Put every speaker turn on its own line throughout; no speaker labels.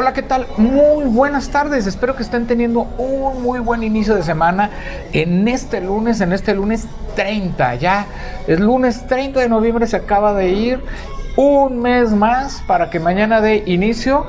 Hola, ¿qué tal? Muy buenas tardes. Espero que estén teniendo un muy buen inicio de semana en este lunes 30. Ya es lunes 30 de noviembre, se acaba de ir un mes más para que mañana dé inicio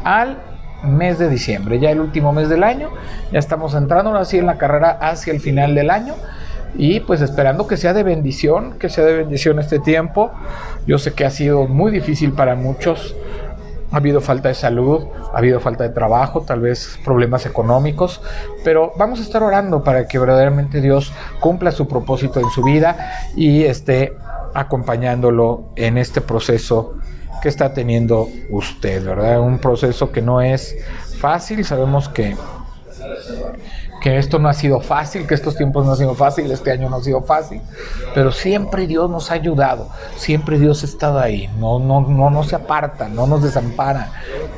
al mes de diciembre, ya el último mes del año. Ya estamos entrando ahora sí en la carrera hacia el final del año. Y pues esperando que sea de bendición, este tiempo. Yo sé que ha sido muy difícil para muchos. Ha habido falta de salud, ha habido falta de trabajo, tal vez problemas económicos, pero vamos a estar orando para que verdaderamente Dios cumpla su propósito en su vida y esté acompañándolo en este proceso que está teniendo usted, ¿verdad? Un proceso que no es fácil. Sabemos que esto no ha sido fácil, que estos tiempos no han sido fáciles, este año no ha sido fácil, pero siempre Dios nos ha ayudado, siempre Dios ha estado ahí, no se aparta, no nos desampara,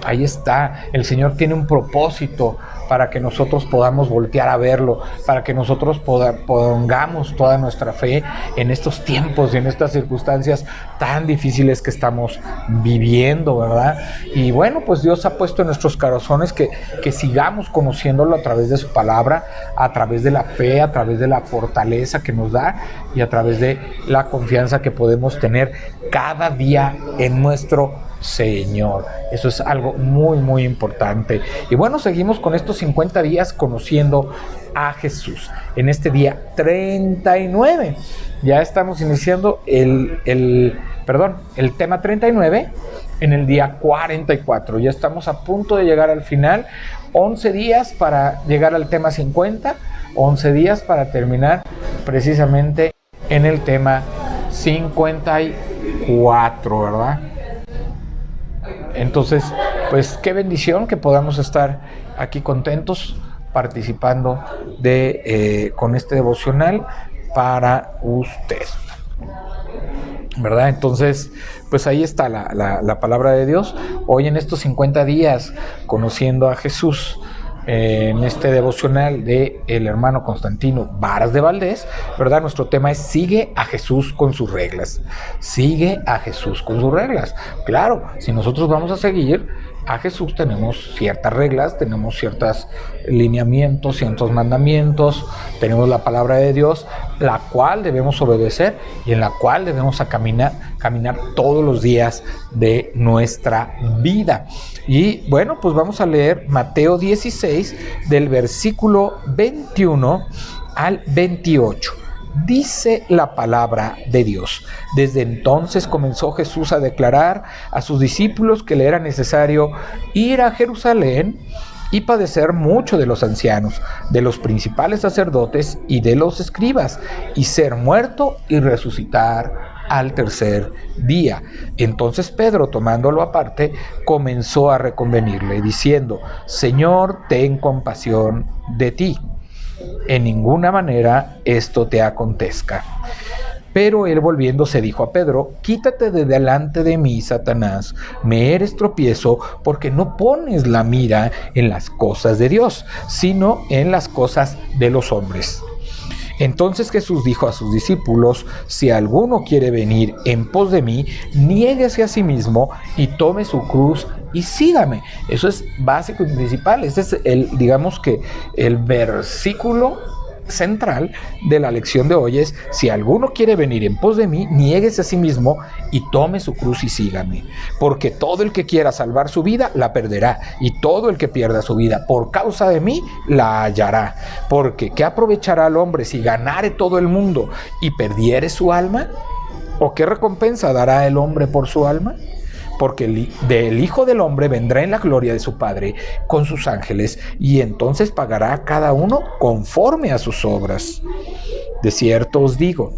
ahí está. El Señor tiene un propósito para que nosotros podamos voltear a verlo, para que nosotros pongamos toda nuestra fe en estos tiempos y en estas circunstancias tan difíciles que estamos viviendo, ¿verdad? Y bueno, pues Dios ha puesto en nuestros corazones que sigamos conociéndolo a través de su palabra, a través de la fe, a través de la fortaleza que nos da y a través de la confianza que podemos tener cada día en nuestro Señor. Eso es algo muy, muy importante. Y bueno, seguimos con estos 50 días conociendo a Jesús. En este día 39, ya estamos iniciando el tema 39 en el día 44. Ya estamos a punto de llegar al final. 11 días para llegar al tema 50, 11 días para terminar precisamente en el tema 54, ¿verdad? Entonces, pues qué bendición que podamos estar aquí contentos participando con este devocional para usted, ¿verdad? Entonces, pues ahí está la palabra de Dios. Hoy en estos 50 días conociendo a Jesús, en este devocional de el hermano Constantino Varas de Valdés, ¿verdad? Nuestro tema es sigue a Jesús con sus reglas. Sigue a Jesús con sus reglas. Claro, si nosotros vamos a seguir a Jesús tenemos ciertas reglas, tenemos ciertos lineamientos, ciertos mandamientos, tenemos la palabra de Dios, la cual debemos obedecer y en la cual debemos caminar todos los días de nuestra vida. Y bueno, pues vamos a leer Mateo 16 del versículo 21 al 28. Dice la palabra de Dios: desde entonces comenzó Jesús a declarar a sus discípulos que le era necesario ir a Jerusalén y padecer mucho de los ancianos, de los principales sacerdotes y de los escribas, y ser muerto y resucitar al tercer día. Entonces Pedro, tomándolo aparte, comenzó a reconvenirle, diciendo: Señor, ten compasión de ti. En ninguna manera esto te acontezca. Pero él volviéndose dijo a Pedro: quítate de delante de mí, Satanás, me eres tropiezo, porque no pones la mira en las cosas de Dios, sino en las cosas de los hombres. Entonces Jesús dijo a sus discípulos: si alguno quiere venir en pos de mí, niéguese a sí mismo y tome su cruz y sígame. Eso es básico y principal. Ese es el versículo central de la lección de hoy es: si alguno quiere venir en pos de mí, niéguese a sí mismo y tome su cruz y sígame. Porque todo el que quiera salvar su vida, la perderá, y todo el que pierda su vida por causa de mí, la hallará. Porque ¿qué aprovechará al hombre si ganare todo el mundo y perdiere su alma? ¿O qué recompensa dará el hombre por su alma? Porque el Hijo del Hombre vendrá en la gloria de su Padre con sus ángeles, y entonces pagará a cada uno conforme a sus obras. De cierto os digo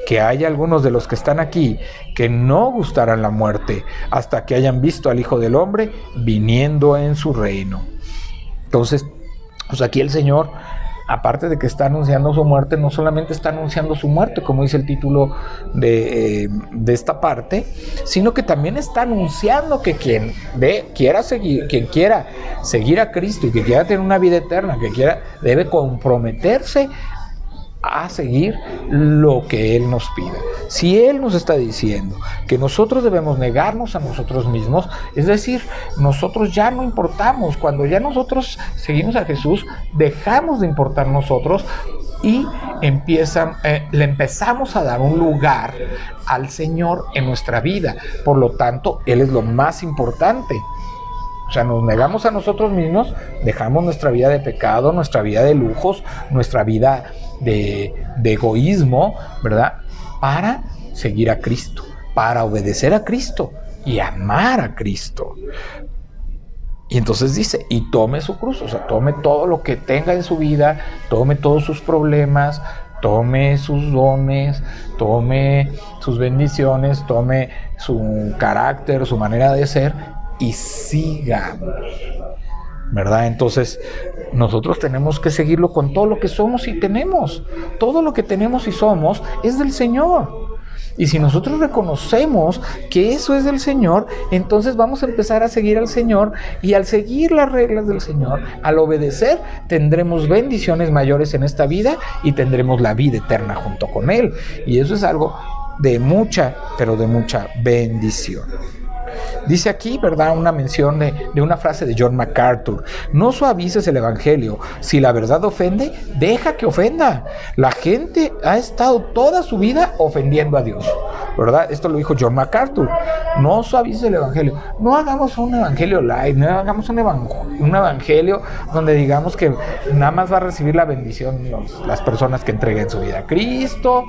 que hay algunos de los que están aquí que no gustarán la muerte hasta que hayan visto al Hijo del Hombre viniendo en su reino. Entonces, pues aquí el Señor, aparte de que está anunciando su muerte, no solamente está anunciando su muerte, como dice el título de esta parte, sino que también está anunciando que quien quiera seguir a Cristo y que quiera tener una vida eterna, debe comprometerse a seguir lo que Él nos pide. Si Él nos está diciendo que nosotros debemos negarnos a nosotros mismos, es decir, nosotros ya no importamos. Cuando ya nosotros seguimos a Jesús, dejamos de importar nosotros y le empezamos a dar un lugar al Señor en nuestra vida. Por lo tanto, Él es lo más importante. O sea, nos negamos a nosotros mismos, dejamos nuestra vida de pecado, nuestra vida de lujos, nuestra vida de egoísmo, ¿verdad? Para seguir a Cristo, para obedecer a Cristo y amar a Cristo. Y entonces dice, y tome su cruz, o sea, tome todo lo que tenga en su vida, tome todos sus problemas, tome sus dones, tome sus bendiciones, tome su carácter, su manera de ser, y siga, ¿verdad? Entonces nosotros tenemos que seguirlo con todo lo que somos y tenemos. Todo lo que tenemos y somos es del Señor. Y si nosotros reconocemos que eso es del Señor, entonces vamos a empezar a seguir al Señor, y al seguir las reglas del Señor, al obedecer, tendremos bendiciones mayores en esta vida y tendremos la vida eterna junto con Él. Y eso es algo de mucha, pero de mucha bendición. Dice aquí, ¿verdad?, una mención de una frase de John MacArthur: no suavices el evangelio, si la verdad ofende, deja que ofenda. La gente ha estado toda su vida ofendiendo a Dios, ¿verdad? Esto lo dijo John MacArthur. No suavices el evangelio, no hagamos un evangelio light, no hagamos un evangelio donde digamos que nada más va a recibir la bendición las personas que entreguen su vida a Cristo,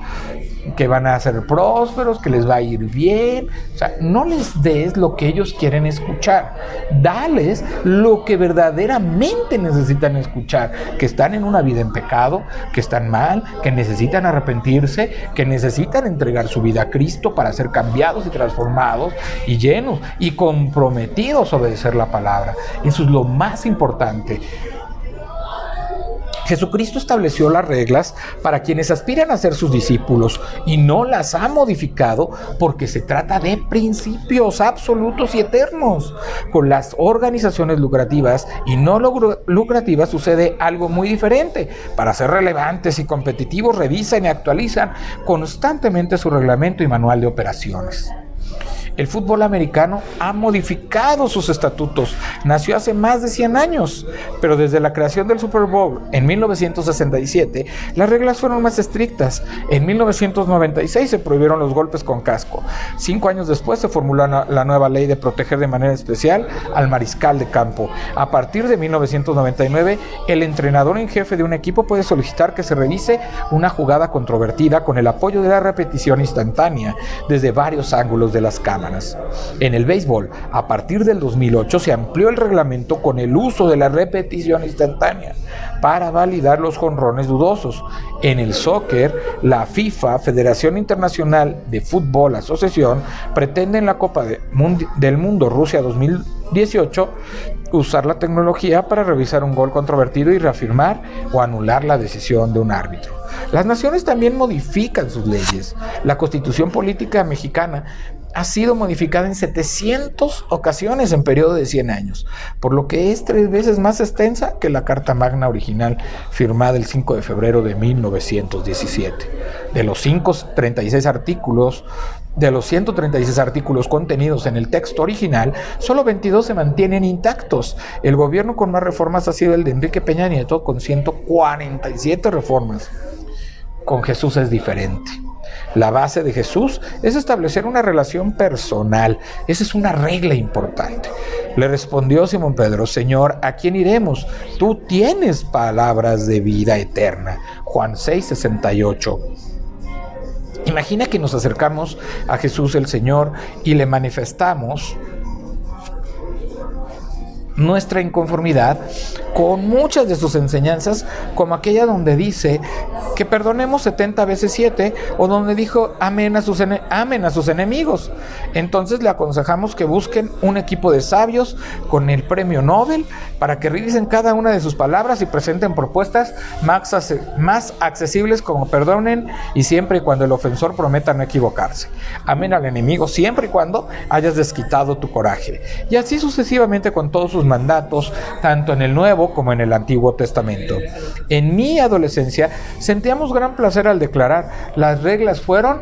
que van a ser prósperos, que les va a ir bien. O sea, no les des lo que ellos quieren escuchar, dales lo que verdaderamente necesitan escuchar: que están en una vida en pecado, que están mal, que necesitan arrepentirse, que necesitan entregar su vida a Cristo para ser cambiados y transformados y llenos y comprometidos a obedecer la palabra. Eso es lo más importante. Jesucristo estableció las reglas para quienes aspiran a ser sus discípulos y no las ha modificado, porque se trata de principios absolutos y eternos. Con las organizaciones lucrativas y no lucrativas sucede algo muy diferente. Para ser relevantes y competitivos, revisan y actualizan constantemente su reglamento y manual de operaciones. El fútbol americano ha modificado sus estatutos. Nació hace más de 100 años, pero desde la creación del Super Bowl en 1967, las reglas fueron más estrictas. En 1996 se prohibieron los golpes con casco. 5 años después se formuló la nueva ley de proteger de manera especial al mariscal de campo. A partir de 1999, el entrenador en jefe de un equipo puede solicitar que se revise una jugada controvertida con el apoyo de la repetición instantánea desde varios ángulos de las cámaras. En el béisbol, a partir del 2008, se amplió el reglamento con el uso de la repetición instantánea para validar los jonrones dudosos. En el soccer, la FIFA, Federación Internacional de Fútbol Asociación, pretende en la Copa del Mundo Rusia 2018 usar la tecnología para revisar un gol controvertido y reafirmar o anular la decisión de un árbitro. Las naciones también modifican sus leyes. La Constitución Política Mexicana ha sido modificada en 700 ocasiones en periodo de 100 años, por lo que es 3 veces más extensa que la Carta Magna original firmada el 5 de febrero de 1917. De los 136 artículos contenidos en el texto original, solo 22 se mantienen intactos. El gobierno con más reformas ha sido el de Enrique Peña Nieto, con 147 reformas. Con Jesús es diferente. La base de Jesús es establecer una relación personal. Esa es una regla importante. Le respondió Simón Pedro: Señor, ¿a quién iremos? Tú tienes palabras de vida eterna. Juan 6:68. Imagina que nos acercamos a Jesús el Señor y le manifestamos nuestra inconformidad con muchas de sus enseñanzas, como aquella donde dice que perdonemos 70 veces 7, o donde dijo amen a sus enemigos. Entonces le aconsejamos que busquen un equipo de sabios con el premio Nobel para que revisen cada una de sus palabras y presenten propuestas más accesibles, como perdonen y siempre y cuando el ofensor prometa no equivocarse. Amen al enemigo siempre y cuando hayas desquitado tu coraje. Y así sucesivamente con todos sus mandatos, tanto en el Nuevo Nuevo como en el Antiguo Testamento. En mi adolescencia sentíamos gran placer al declarar: las reglas fueron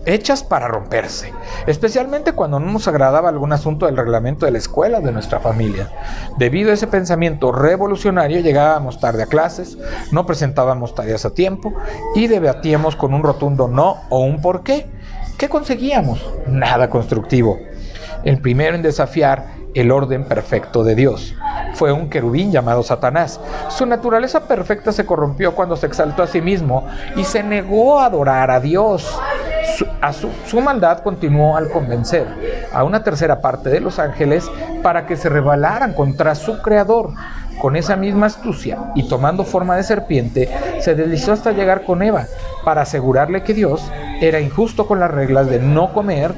hechas para romperse, especialmente cuando no nos agradaba algún asunto del reglamento de la escuela o de nuestra familia. Debido a ese pensamiento revolucionario, llegábamos tarde a clases, no presentábamos tareas a tiempo y debatíamos con un rotundo no o un por qué. ¿Qué conseguíamos? Nada constructivo. El primero en desafiar el orden perfecto de Dios fue un querubín llamado Satanás. Su naturaleza perfecta se corrompió cuando se exaltó a sí mismo y se negó a adorar a Dios. Su maldad continuó al convencer a una tercera parte de los ángeles para que se rebelaran contra su creador. Con esa misma astucia y tomando forma de serpiente, se deslizó hasta llegar con Eva para asegurarle que Dios era injusto con las reglas de no comer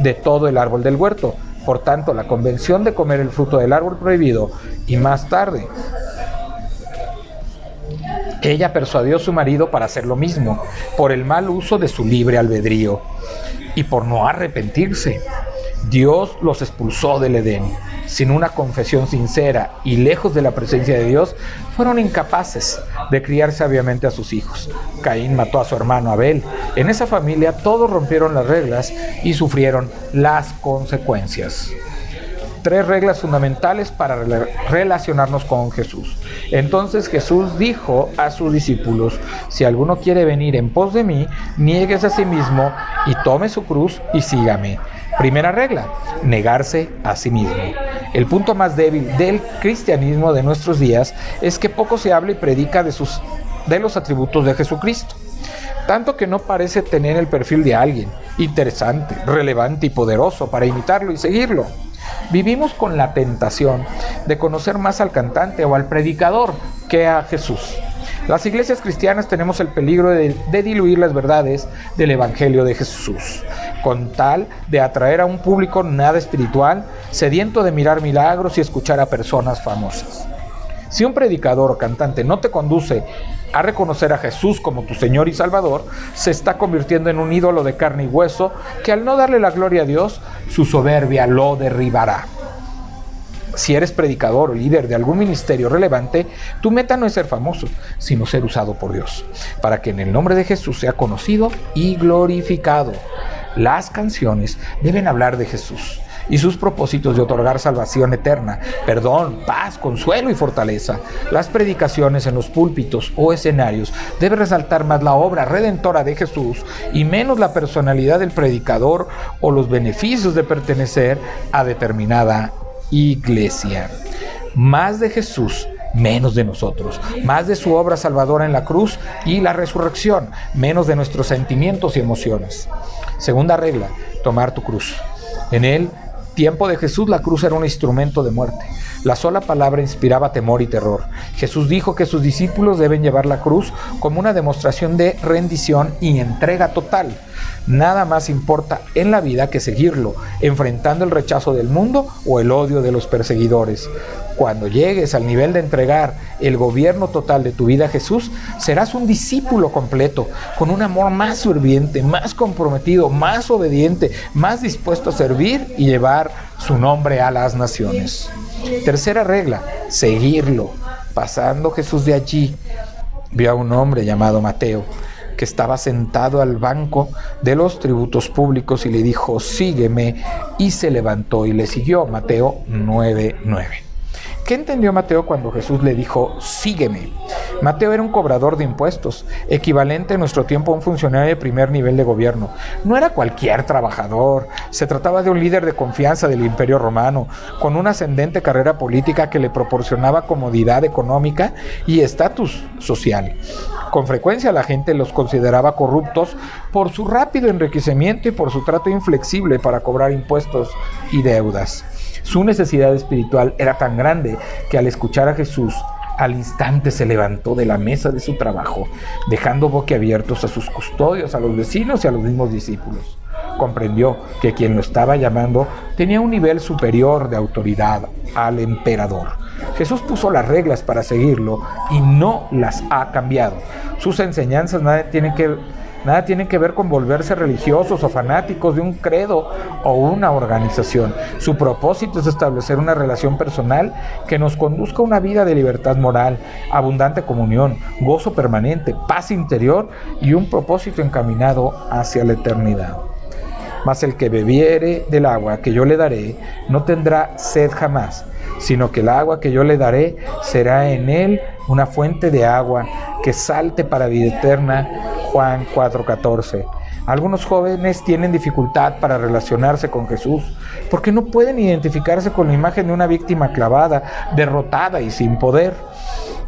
de todo el árbol del huerto. Por tanto, la convención de comer el fruto del árbol prohibido, y más tarde ella persuadió a su marido para hacer lo mismo, por el mal uso de su libre albedrío y por no arrepentirse. Dios los expulsó del Edén. Sin una confesión sincera y lejos de la presencia de Dios, fueron incapaces de criar sabiamente a sus hijos. Caín mató a su hermano Abel. En esa familia todos rompieron las reglas y sufrieron las consecuencias. 3 reglas fundamentales para relacionarnos con Jesús. Entonces Jesús dijo a sus discípulos: si alguno quiere venir en pos de mí, niéguese a sí mismo y tome su cruz y sígame. Primera regla: negarse a sí mismo. El punto más débil del cristianismo de nuestros días es que poco se habla y predica de los atributos de Jesucristo, tanto que no parece tener el perfil de alguien interesante, relevante y poderoso para imitarlo y seguirlo. Vivimos con la tentación de conocer más al cantante o al predicador que a Jesús. Las iglesias cristianas tenemos el peligro de diluir las verdades del Evangelio de Jesús, con tal de atraer a un público nada espiritual, sediento de mirar milagros y escuchar a personas famosas. Si un predicador o cantante no te conduce a reconocer a Jesús como tu Señor y Salvador, se está convirtiendo en un ídolo de carne y hueso que, al no darle la gloria a Dios, su soberbia lo derribará. Si eres predicador o líder de algún ministerio relevante, tu meta no es ser famoso, sino ser usado por Dios, para que en el nombre de Jesús sea conocido y glorificado. Las canciones deben hablar de Jesús y sus propósitos de otorgar salvación eterna, perdón, paz, consuelo y fortaleza. Las predicaciones en los púlpitos o escenarios deben resaltar más la obra redentora de Jesús y menos la personalidad del predicador o los beneficios de pertenecer a determinada iglesia. Más de Jesús, menos de nosotros. Más de su obra salvadora en la cruz y la resurrección, menos de nuestros sentimientos y emociones. Segunda regla: tomar tu cruz. En el tiempo de Jesús, la cruz era un instrumento de muerte. La sola palabra inspiraba temor y terror. Jesús dijo que sus discípulos deben llevar la cruz como una demostración de rendición y entrega total. Nada más importa en la vida que seguirlo, enfrentando el rechazo del mundo o el odio de los perseguidores. Cuando llegues al nivel de entregar el gobierno total de tu vida a Jesús, serás un discípulo completo, con un amor más ferviente, más comprometido, más obediente, más dispuesto a servir y llevar su nombre a las naciones. Tercera regla: seguirlo. Pasando Jesús de allí, vio a un hombre llamado Mateo, que estaba sentado al banco de los tributos públicos, y le dijo: sígueme, y se levantó y le siguió. Mateo 9:9. ¿Qué entendió Mateo cuando Jesús le dijo: sígueme? Mateo era un cobrador de impuestos, equivalente en nuestro tiempo a un funcionario de primer nivel de gobierno. No era cualquier trabajador, se trataba de un líder de confianza del Imperio Romano, con una ascendente carrera política que le proporcionaba comodidad económica y estatus social. Con frecuencia la gente los consideraba corruptos por su rápido enriquecimiento y por su trato inflexible para cobrar impuestos y deudas. Su necesidad espiritual era tan grande que, al escuchar a Jesús, al instante se levantó de la mesa de su trabajo, dejando boquiabiertos a sus custodios, a los vecinos y a los mismos discípulos. Comprendió que quien lo estaba llamando tenía un nivel superior de autoridad al emperador. Jesús puso las reglas para seguirlo y no las ha cambiado. Sus enseñanzas nada tienen que Nada tiene que ver con volverse religiosos o fanáticos de un credo o una organización. Su propósito es establecer una relación personal que nos conduzca a una vida de libertad moral, abundante comunión, gozo permanente, paz interior y un propósito encaminado hacia la eternidad. Mas el que bebiere del agua que yo le daré no tendrá sed jamás, sino que el agua que yo le daré será en él una fuente de agua que salte para vida eterna. Juan 4:14. Algunos jóvenes tienen dificultad para relacionarse con Jesús porque no pueden identificarse con la imagen de una víctima clavada, derrotada y sin poder.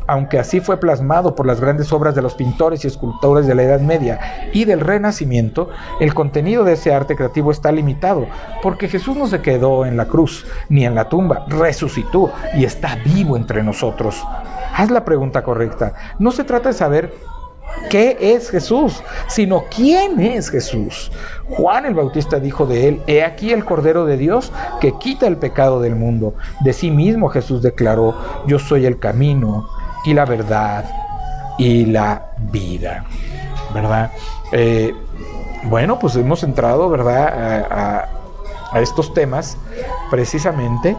Aunque así fue plasmado por las grandes obras de los pintores y escultores de la Edad Media y del Renacimiento, el contenido de ese arte creativo está limitado, porque Jesús no se quedó en la cruz ni en la tumba, resucitó y está vivo entre nosotros. Haz la pregunta correcta. No se trata de saber ¿qué es Jesús?, sino ¿quién es Jesús? Juan el Bautista dijo de él: he aquí el Cordero de Dios que quita el pecado del mundo. De sí mismo Jesús declaró: yo soy el camino y la verdad y la vida, ¿verdad? Bueno, pues hemos entrado, ¿verdad?, a estos temas precisamente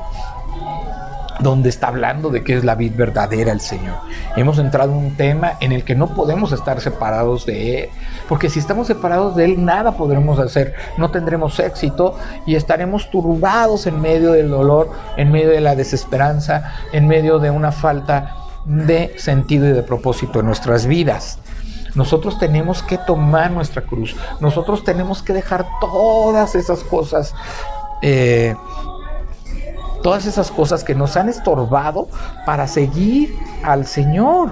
donde está hablando de qué es la vid verdadera el Señor. Hemos entrado en un tema en el que no podemos estar separados de Él, porque si estamos separados de Él, nada podremos hacer, no tendremos éxito y estaremos turbados en medio del dolor, en medio de la desesperanza, en medio de una falta de sentido y de propósito en nuestras vidas. Nosotros tenemos que tomar nuestra cruz, nosotros tenemos que dejar todas esas cosas que nos han estorbado para seguir al Señor.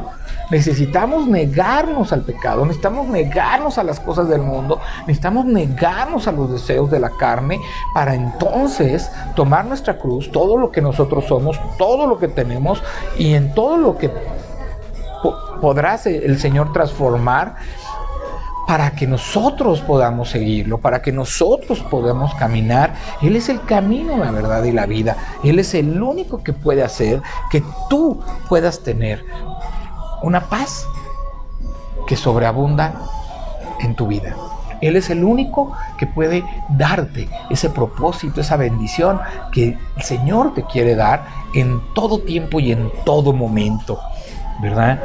Necesitamos negarnos al pecado, necesitamos negarnos a las cosas del mundo, necesitamos negarnos a los deseos de la carne para entonces tomar nuestra cruz, todo lo que nosotros somos, todo lo que tenemos y en todo lo que podrá el Señor transformar, para que nosotros podamos seguirlo, para que nosotros podamos caminar. Él es el camino, la verdad y la vida. Él es el único que puede hacer que tú puedas tener una paz que sobreabunda en tu vida. Él es el único que puede darte ese propósito, esa bendición que el Señor te quiere dar en todo tiempo y en todo momento, ¿verdad?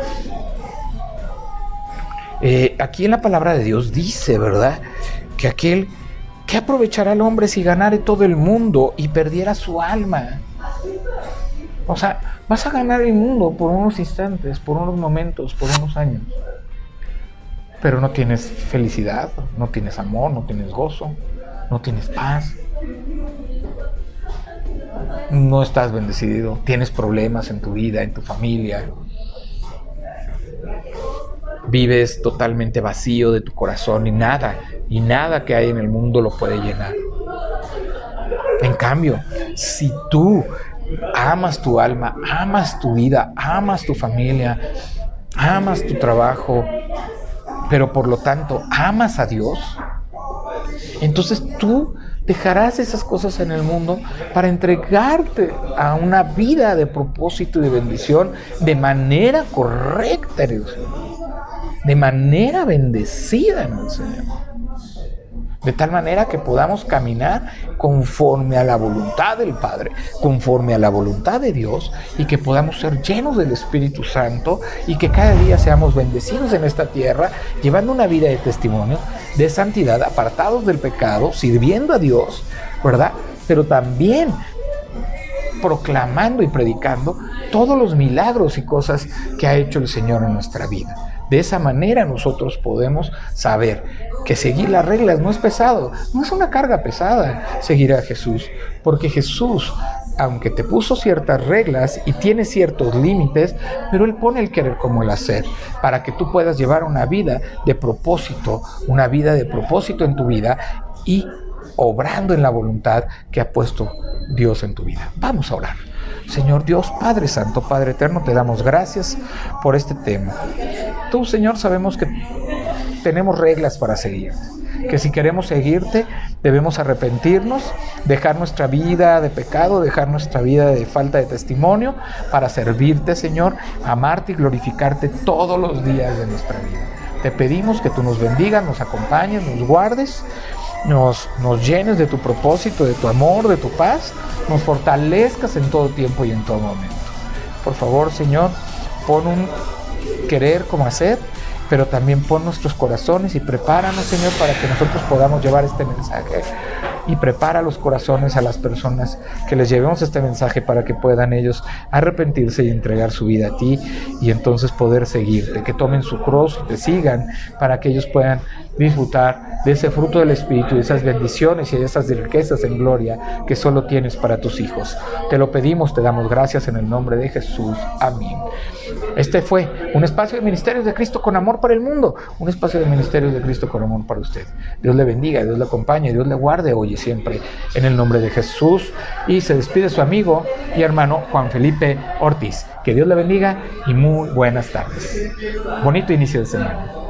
Aquí en la palabra de Dios dice, ¿verdad?, que aquel que aprovechará al hombre si ganare todo el mundo y perdiera su alma. O sea, vas a ganar el mundo por unos instantes, por unos momentos, por unos años, pero no tienes felicidad, no tienes amor, no tienes gozo, no tienes paz, no estás bendecido, tienes problemas en tu vida, en tu familia. Vives totalmente vacío de tu corazón y nada que hay en el mundo lo puede llenar. En cambio, si tú amas tu alma, amas tu vida, amas tu familia, amas tu trabajo, pero por lo tanto amas a Dios, entonces tú dejarás esas cosas en el mundo para entregarte a una vida de propósito y de bendición de manera correcta, de manera bendecida en el Señor, de tal manera que podamos caminar conforme a la voluntad del Padre, conforme a la voluntad de Dios, y que podamos ser llenos del Espíritu Santo y que cada día seamos bendecidos en esta tierra, llevando una vida de testimonio, de santidad, apartados del pecado, sirviendo a Dios, ¿verdad? Pero también proclamando y predicando todos los milagros y cosas que ha hecho el Señor en nuestra vida. De esa manera nosotros podemos saber que seguir las reglas no es pesado, no es una carga pesada seguir a Jesús, porque Jesús, aunque te puso ciertas reglas y tiene ciertos límites, pero Él pone el querer como el hacer, para que tú puedas llevar una vida de propósito en tu vida y obrando en la voluntad que ha puesto Dios en tu vida. Vamos a orar. Señor Dios, Padre Santo, Padre Eterno, te damos gracias por este tema. Tú, Señor, sabemos que tenemos reglas para seguir, que si queremos seguirte, debemos arrepentirnos, dejar nuestra vida de pecado, dejar nuestra vida de falta de testimonio, para servirte, Señor, amarte y glorificarte todos los días de nuestra vida. Te pedimos que tú nos bendigas, nos acompañes, nos guardes, nos llenes de tu propósito, de tu amor, de tu paz, nos fortalezcas en todo tiempo y en todo momento. Por favor, Señor, pon un querer como hacer, pero también pon nuestros corazones y prepáranos, Señor, para que nosotros podamos llevar este mensaje. Y prepara los corazones a las personas que les llevemos este mensaje para que puedan ellos arrepentirse y entregar su vida a ti y entonces poder seguirte, que tomen su cruz y te sigan para que ellos puedan disfrutar de ese fruto del Espíritu, de esas bendiciones y de esas riquezas en gloria que solo tienes para tus hijos. Te lo pedimos, te damos gracias en el nombre de Jesús. Amén. Este fue un espacio de Ministerios de Cristo con amor para el mundo, un espacio de Ministerios de Cristo con amor para usted. Dios le bendiga, Dios le acompañe, Dios le guarde hoy y siempre en el nombre de Jesús. Y se despide su amigo y hermano Juan Felipe Ortiz. Que Dios le bendiga y muy buenas tardes. Bonito inicio de semana.